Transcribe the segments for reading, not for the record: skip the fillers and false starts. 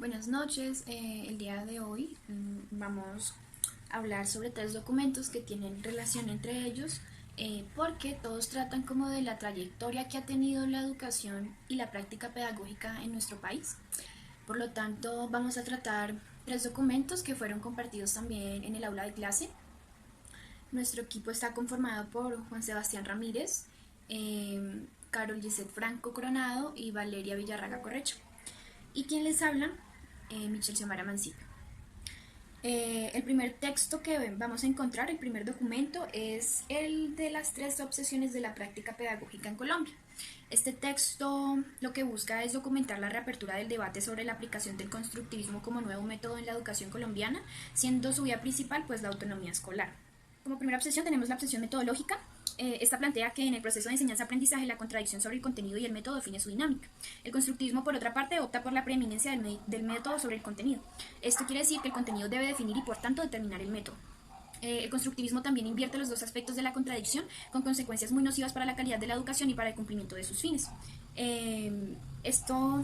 Buenas noches, el día de hoy vamos a hablar sobre tres documentos que tienen relación entre ellos porque todos tratan como de la trayectoria que ha tenido la educación y la práctica pedagógica en nuestro país. Por lo tanto, vamos a tratar tres documentos que fueron compartidos también en el aula de clase. Nuestro equipo está conformado por Juan Sebastián Ramírez, Carol Gisette Franco Coronado y Valeria Villarraga Correcho. Y quien les habla, Michelle Xiomara Mancilla. El primer texto que vamos a encontrar, el primer documento, es el de las tres obsesiones de la práctica pedagógica en Colombia. Este texto lo que busca es documentar la reapertura del debate sobre la aplicación del constructivismo como nuevo método en la educación colombiana, siendo su vía principal pues la autonomía escolar. Como primera obsesión tenemos la obsesión metodológica. Esta plantea que en el proceso de enseñanza-aprendizaje la contradicción sobre el contenido y el método define su dinámica. El constructivismo, por otra parte, opta por la preeminencia del método sobre el contenido. Esto quiere decir que el contenido debe definir y, por tanto, determinar el método. El constructivismo también invierte los dos aspectos de la contradicción, con consecuencias muy nocivas para la calidad de la educación y para el cumplimiento de sus fines. Esto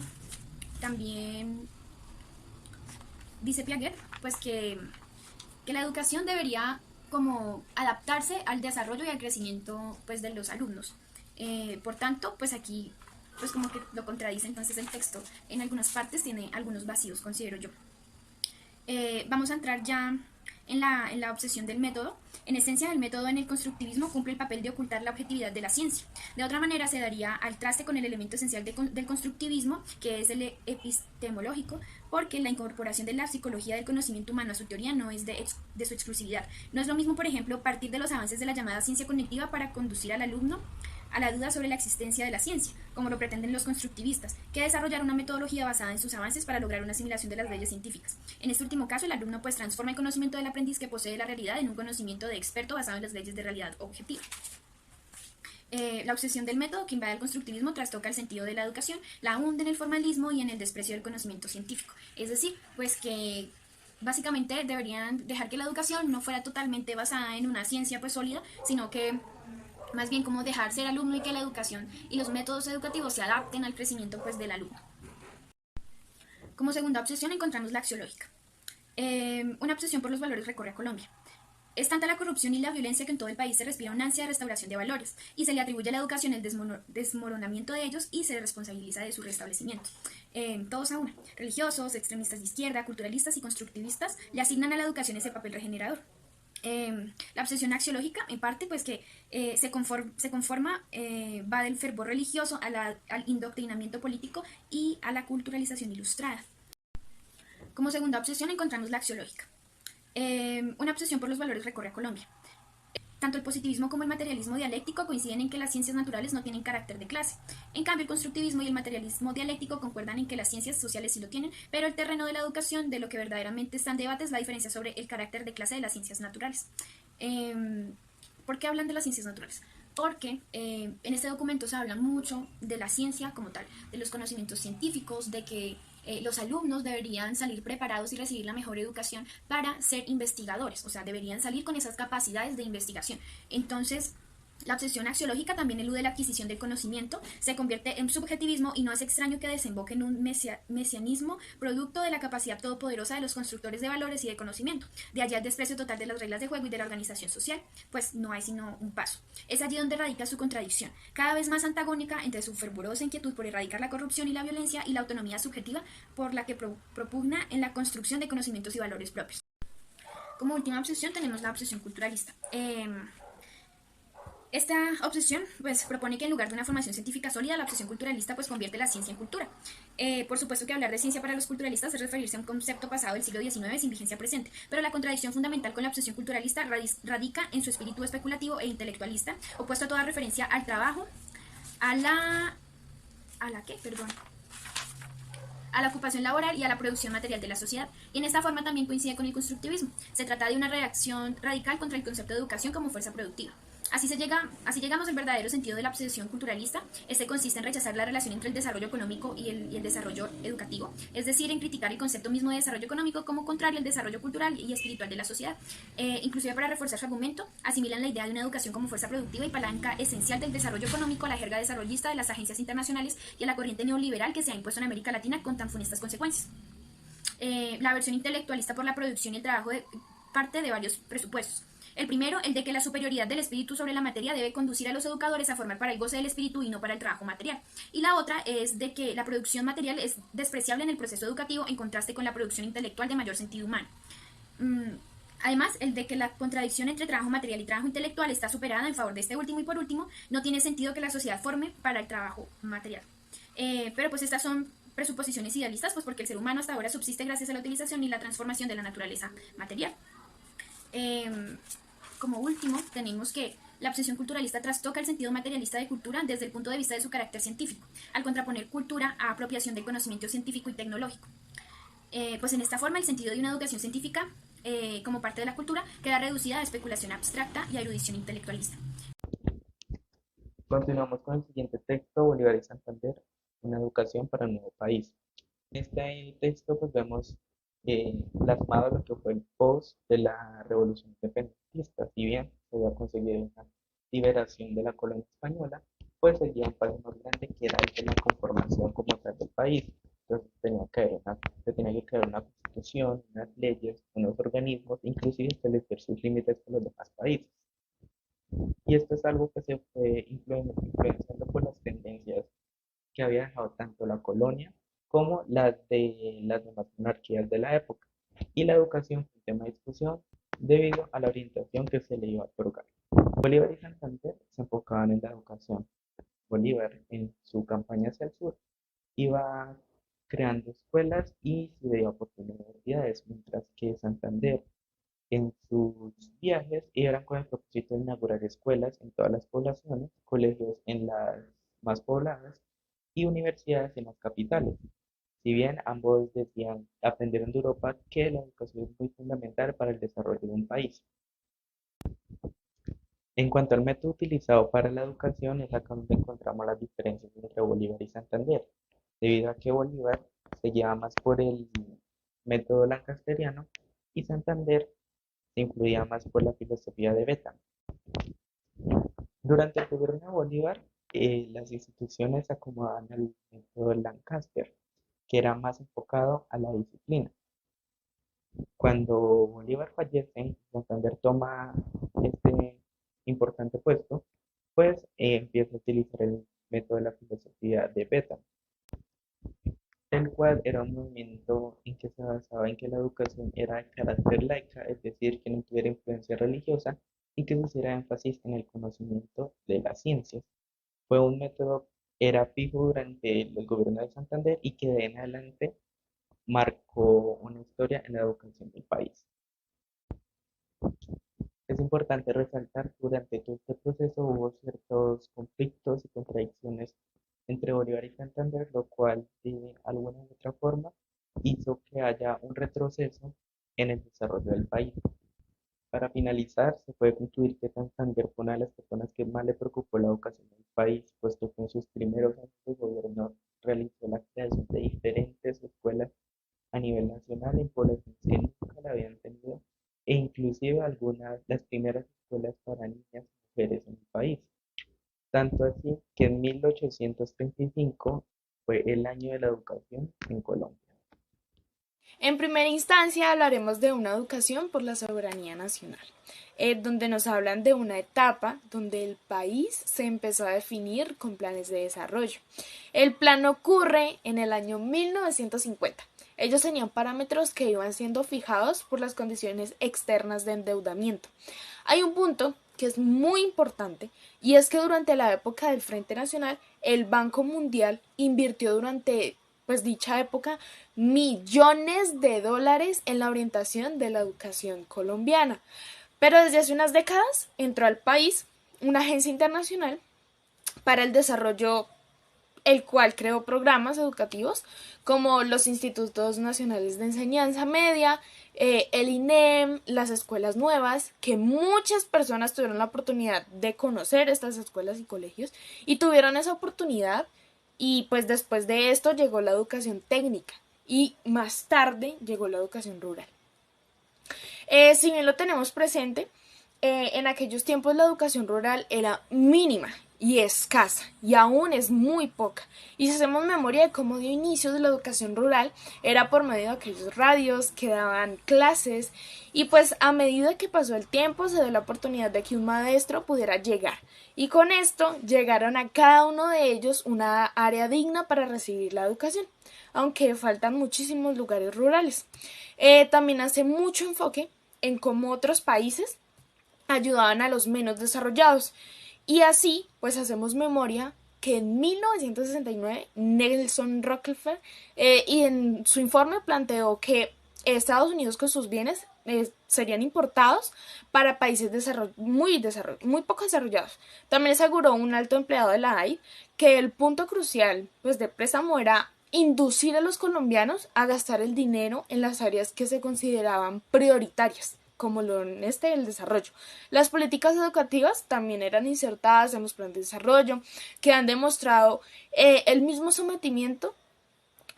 también dice Piaget, pues que la educación debería como adaptarse al desarrollo y al crecimiento pues de los alumnos. Por tanto, pues aquí pues como que lo contradice, entonces el texto en algunas partes tiene algunos vacíos, considero yo. Vamos a entrar ya en la obsesión del método. En esencia, el método en el constructivismo cumple el papel de ocultar la objetividad de la ciencia. De otra manera, se daría al traste con el elemento esencial del constructivismo, que es el epistemológico, porque la incorporación de la psicología del conocimiento humano a su teoría no es de su exclusividad. No es lo mismo, por ejemplo, partir de los avances de la llamada ciencia cognitiva para conducir al alumno a la duda sobre la existencia de la ciencia, como lo pretenden los constructivistas, que desarrollar una metodología basada en sus avances para lograr una asimilación de las leyes científicas. En este último caso, el alumno pues transforma el conocimiento del aprendiz que posee la realidad en un conocimiento de experto basado en las leyes de realidad objetiva. La obsesión del método que invade el constructivismo trastoca el sentido de la educación, la hunde en el formalismo y en el desprecio del conocimiento científico. Es decir, pues que básicamente deberían dejar que la educación no fuera totalmente basada en una ciencia pues sólida, sino que más bien como dejar ser alumno y que la educación y los métodos educativos se adapten al crecimiento pues del alumno. Como segunda obsesión encontramos la axiológica. Una obsesión por los valores recorre a Colombia. Es tanta la corrupción y la violencia que en todo el país se respira una ansia de restauración de valores y se le atribuye a la educación el desmoronamiento de ellos y se responsabiliza de su restablecimiento. Todos a una, religiosos, extremistas de izquierda, culturalistas y constructivistas, le asignan a la educación ese papel regenerador. La obsesión axiológica, en parte, pues que se conforma, va del fervor religioso al indoctrinamiento político y a la culturalización ilustrada. Como segunda obsesión encontramos la axiológica. Una obsesión por los valores recorre a Colombia. Tanto el positivismo como el materialismo dialéctico coinciden en que las ciencias naturales no tienen carácter de clase. En cambio, el constructivismo y el materialismo dialéctico concuerdan en que las ciencias sociales sí lo tienen, pero el terreno de la educación, de lo que verdaderamente está en debate, es la diferencia sobre el carácter de clase de las ciencias naturales. ¿Por qué hablan de las ciencias naturales? Porque en este documento se habla mucho de la ciencia como tal, de los conocimientos científicos, de que los alumnos deberían salir preparados y recibir la mejor educación para ser investigadores, o sea, deberían salir con esas capacidades de investigación. Entonces, la obsesión axiológica también elude la adquisición del conocimiento, se convierte en subjetivismo y no es extraño que desemboque en un mesianismo producto de la capacidad todopoderosa de los constructores de valores y de conocimiento. De allá el desprecio total de las reglas de juego y de la organización social, pues no hay sino un paso. Es allí donde radica su contradicción, cada vez más antagónica entre su fervorosa inquietud por erradicar la corrupción y la violencia y la autonomía subjetiva por la que propugna en la construcción de conocimientos y valores propios. Como última obsesión tenemos la obsesión culturalista. Esta obsesión pues, propone que en lugar de una formación científica sólida, la obsesión culturalista pues, convierte la ciencia en cultura. Por supuesto que hablar de ciencia para los culturalistas es referirse a un concepto pasado del siglo XIX sin vigencia presente, pero la contradicción fundamental con la obsesión culturalista radica en su espíritu especulativo e intelectualista, opuesto a toda referencia al trabajo, a la ocupación laboral y a la producción material de la sociedad, y en esta forma también coincide con el constructivismo. Se trata de una reacción radical contra el concepto de educación como fuerza productiva. Así llegamos al verdadero sentido de la obsesión culturalista. Este consiste en rechazar la relación entre el desarrollo económico y el desarrollo educativo, es decir, en criticar el concepto mismo de desarrollo económico como contrario al desarrollo cultural y espiritual de la sociedad. Inclusive para reforzar su argumento, asimilan la idea de una educación como fuerza productiva y palanca esencial del desarrollo económico a la jerga desarrollista de las agencias internacionales y a la corriente neoliberal que se ha impuesto en América Latina con tan funestas consecuencias. La versión intelectualista por la producción y el trabajo parte de varios presupuestos. El primero, el de que la superioridad del espíritu sobre la materia debe conducir a los educadores a formar para el goce del espíritu y no para el trabajo material. Y la otra es de que la producción material es despreciable en el proceso educativo en contraste con la producción intelectual de mayor sentido humano. Además, el de que la contradicción entre trabajo material y trabajo intelectual está superada en favor de este último y por último, no tiene sentido que la sociedad forme para el trabajo material. Pero pues estas son presuposiciones idealistas, pues porque el ser humano hasta ahora subsiste gracias a la utilización y la transformación de la naturaleza material. Como último, tenemos que la obsesión culturalista trastoca el sentido materialista de cultura desde el punto de vista de su carácter científico, al contraponer cultura a apropiación del conocimiento científico y tecnológico. Pues en esta forma el sentido de una educación científica como parte de la cultura queda reducida a especulación abstracta y a erudición intelectualista. Continuamos con el siguiente texto, Bolívar y Santander, una educación para un nuevo país. En este texto pues vemos plasmado lo que fue el post de la revolución independentista. Si bien se había conseguido una liberación de la colonia española, pues seguía un paso más grande que era el de la conformación como tal del país. Entonces se tenía que crear una constitución, unas leyes, unos organismos, inclusive establecer sus límites con los demás países. Y esto es algo que se fue influenciando por las tendencias que había dejado tanto la colonia como las de las demás monarquías de la época. Y la educación fue un tema de discusión debido a la orientación que se le iba a otorgar. Bolívar y Santander se enfocaban en la educación. Bolívar, en su campaña hacia el sur, iba creando escuelas y se veía oportunidades, mientras que Santander en sus viajes eran con el propósito de inaugurar escuelas en todas las poblaciones, colegios en las más pobladas y universidades en las capitales. Si bien ambos decían, aprendieron de Europa que la educación es muy fundamental para el desarrollo de un país. En cuanto al método utilizado para la educación, es acá donde encontramos las diferencias entre Bolívar y Santander, debido a que Bolívar se lleva más por el método lancasteriano y Santander se influía más por la filosofía de Beta. Durante el gobierno de Bolívar, las instituciones se acomodaban al método Lancaster, que era más enfocado a la disciplina. Cuando Bolívar fallece, Santander toma este importante puesto, pues empieza a utilizar el método de la filosofía de Beta, el cual era un movimiento en que se basaba en que la educación era de carácter laica, es decir, que no tuviera influencia religiosa y que se hiciera énfasis en el conocimiento de las ciencias. Fue un método, era fijo durante el gobierno de Santander y que de ahí en adelante marcó una historia en la educación del país. Es importante resaltar que durante todo este proceso hubo ciertos conflictos y contradicciones entre Bolívar y Santander, lo cual de alguna u otra forma hizo que haya un retroceso en el desarrollo del país. Para finalizar, se puede concluir que Santander fue una de las personas que más le preocupó la educación del país, puesto que en sus primeros años de gobierno realizó la creación de diferentes escuelas a nivel nacional en poblaciones que nunca la habían tenido, e inclusive algunas, las primeras escuelas para niñas y mujeres en el país. Tanto así que en 1835 fue el año de la educación en Colombia. En primera instancia hablaremos de una educación por la soberanía nacional, donde nos hablan de una etapa donde el país se empezó a definir con planes de desarrollo. El plan ocurre en el año 1950. Ellos tenían parámetros que iban siendo fijados por las condiciones externas de endeudamiento. Hay un punto que es muy importante y es que durante la época del Frente Nacional, el Banco Mundial invirtió durante dicha época millones de dólares en la orientación de la educación colombiana. Pero desde hace unas décadas entró al país una agencia internacional para el desarrollo, el cual creó programas educativos como los Institutos Nacionales de Enseñanza Media, el INEM, las escuelas nuevas, que muchas personas tuvieron la oportunidad de conocer estas escuelas y colegios y tuvieron esa oportunidad. Y pues después de esto llegó la educación técnica y más tarde llegó la educación rural. Si bien lo tenemos presente, en aquellos tiempos la educación rural era mínima y escasa, y aún es muy poca. Y si hacemos memoria de cómo dio inicio de la educación rural, era por medio de aquellos radios que daban clases, y pues a medida que pasó el tiempo se dio la oportunidad de que un maestro pudiera llegar, y con esto llegaron a cada uno de ellos una área digna para recibir la educación, aunque faltan muchísimos lugares rurales. También hace mucho enfoque en cómo otros países ayudaban a los menos desarrollados. Y así, pues hacemos memoria que en 1969 Nelson Rockefeller y en su informe planteó que Estados Unidos con sus bienes serían importados para países muy poco desarrollados. También aseguró un alto empleado de la AID que el punto crucial pues, de préstamo era inducir a los colombianos a gastar el dinero en las áreas que se consideraban prioritarias, como el desarrollo. Las políticas educativas también eran insertadas en los planes de desarrollo, que han demostrado el mismo sometimiento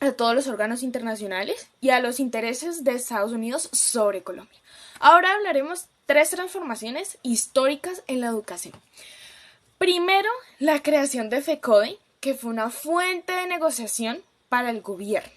a todos los órganos internacionales y a los intereses de Estados Unidos sobre Colombia. Ahora hablaremos 3 transformaciones históricas en la educación. Primero, la creación de FECODE, que fue una fuente de negociación para el gobierno,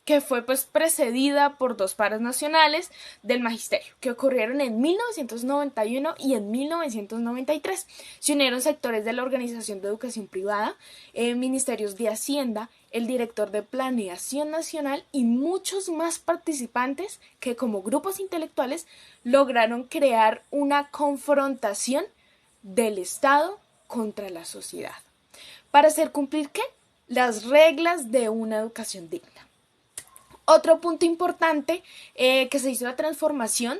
que fue pues precedida por 2 pares nacionales del magisterio, que ocurrieron en 1991 y en 1993. Se unieron sectores de la Organización de Educación Privada, ministerios de Hacienda, el director de Planeación Nacional y muchos más participantes que como grupos intelectuales lograron crear una confrontación del Estado contra la sociedad. ¿Para hacer cumplir qué? Las reglas de una educación digna. Otro punto importante que se hizo la transformación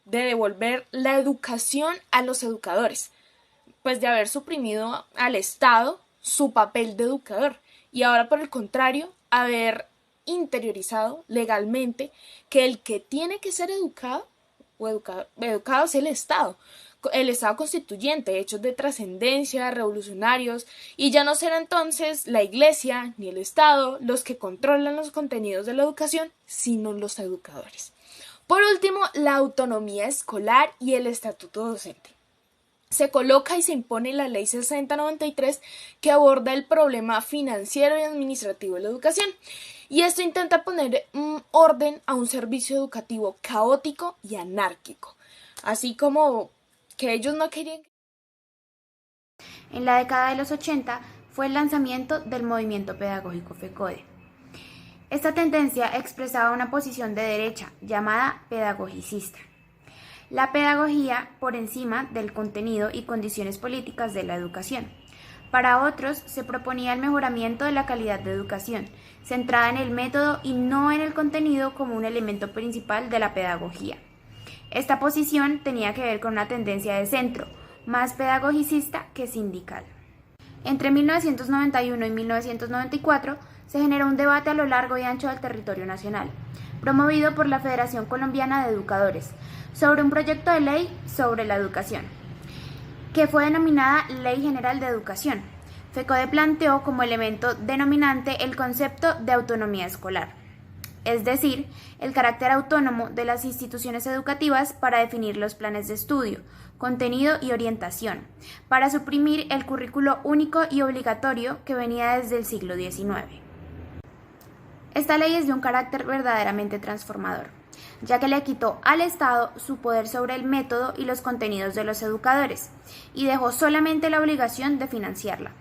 de devolver la educación a los educadores, pues de haber suprimido al Estado su papel de educador y ahora por el contrario haber interiorizado legalmente que el que tiene que ser educado es el Estado constituyente, hechos de trascendencia, revolucionarios, y ya no será entonces la Iglesia ni el Estado los que controlan los contenidos de la educación, sino los educadores. Por último, la autonomía escolar y el estatuto docente. Se coloca y se impone la Ley 6093 que aborda el problema financiero y administrativo de la educación. Y esto intenta poner orden a un servicio educativo caótico y anárquico, así como que ellos no querían. En la década de los 80 fue el lanzamiento del movimiento pedagógico FECODE. Esta tendencia expresaba una posición de derecha llamada pedagogicista. La pedagogía por encima del contenido y condiciones políticas de la educación. Para otros se proponía el mejoramiento de la calidad de educación, centrada en el método y no en el contenido como un elemento principal de la pedagogía. Esta posición tenía que ver con una tendencia de centro, más pedagogicista que sindical. Entre 1991 y 1994 se generó un debate a lo largo y ancho del territorio nacional, promovido por la Federación Colombiana de Educadores, sobre un proyecto de ley sobre la educación, que fue denominada Ley General de Educación. FECODE planteó como elemento denominante el concepto de autonomía escolar, es decir, el carácter autónomo de las instituciones educativas para definir los planes de estudio, contenido y orientación, para suprimir el currículo único y obligatorio que venía desde el siglo XIX. Esta ley es de un carácter verdaderamente transformador, ya que le quitó al Estado su poder sobre el método y los contenidos de los educadores, y dejó solamente la obligación de financiarla.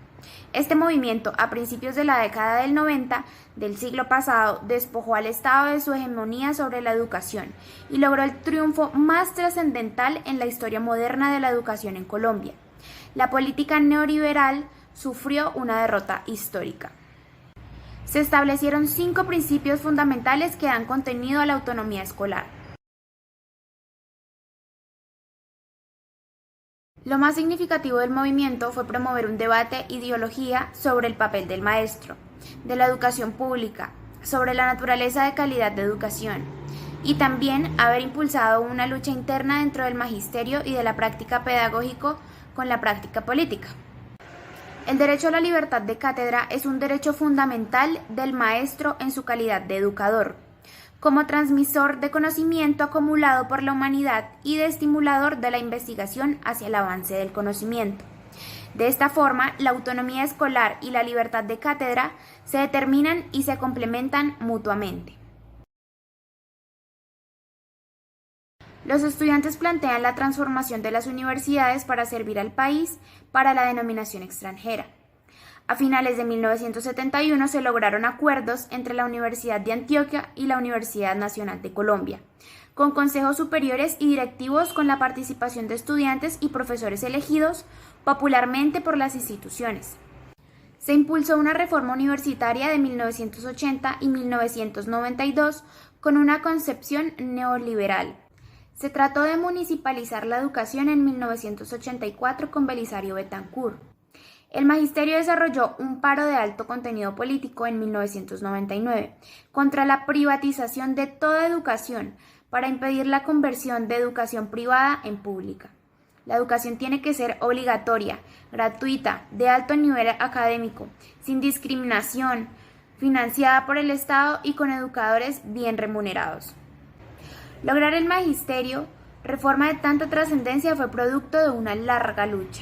Este movimiento, a principios de la década del 90 del siglo pasado, despojó al Estado de su hegemonía sobre la educación y logró el triunfo más trascendental en la historia moderna de la educación en Colombia. La política neoliberal sufrió una derrota histórica. Se establecieron 5 principios fundamentales que dan contenido a la autonomía escolar. Lo más significativo del movimiento fue promover un debate ideología sobre el papel del maestro, de la educación pública, sobre la naturaleza de calidad de educación, y también haber impulsado una lucha interna dentro del magisterio y de la práctica pedagógica con la práctica política. El derecho a la libertad de cátedra es un derecho fundamental del maestro en su calidad de educador. como transmisor de conocimiento acumulado por la humanidad y de estimulador de la investigación hacia el avance del conocimiento. De esta forma, la autonomía escolar y la libertad de cátedra se determinan y se complementan mutuamente. Los estudiantes plantean la transformación de las universidades para servir al país para la denominación extranjera. A finales de 1971 se lograron acuerdos entre la Universidad de Antioquia y la Universidad Nacional de Colombia, con consejos superiores y directivos con la participación de estudiantes y profesores elegidos popularmente por las instituciones. Se impulsó una reforma universitaria de 1980 y 1992 con una concepción neoliberal. Se trató de municipalizar la educación en 1984 con Belisario Betancur. El magisterio desarrolló un paro de alto contenido político en 1999 contra la privatización de toda educación para impedir la conversión de educación privada en pública. La educación tiene que ser obligatoria, gratuita, de alto nivel académico, sin discriminación, financiada por el Estado y con educadores bien remunerados. Lograr el magisterio, reforma de tanta trascendencia, fue producto de una larga lucha.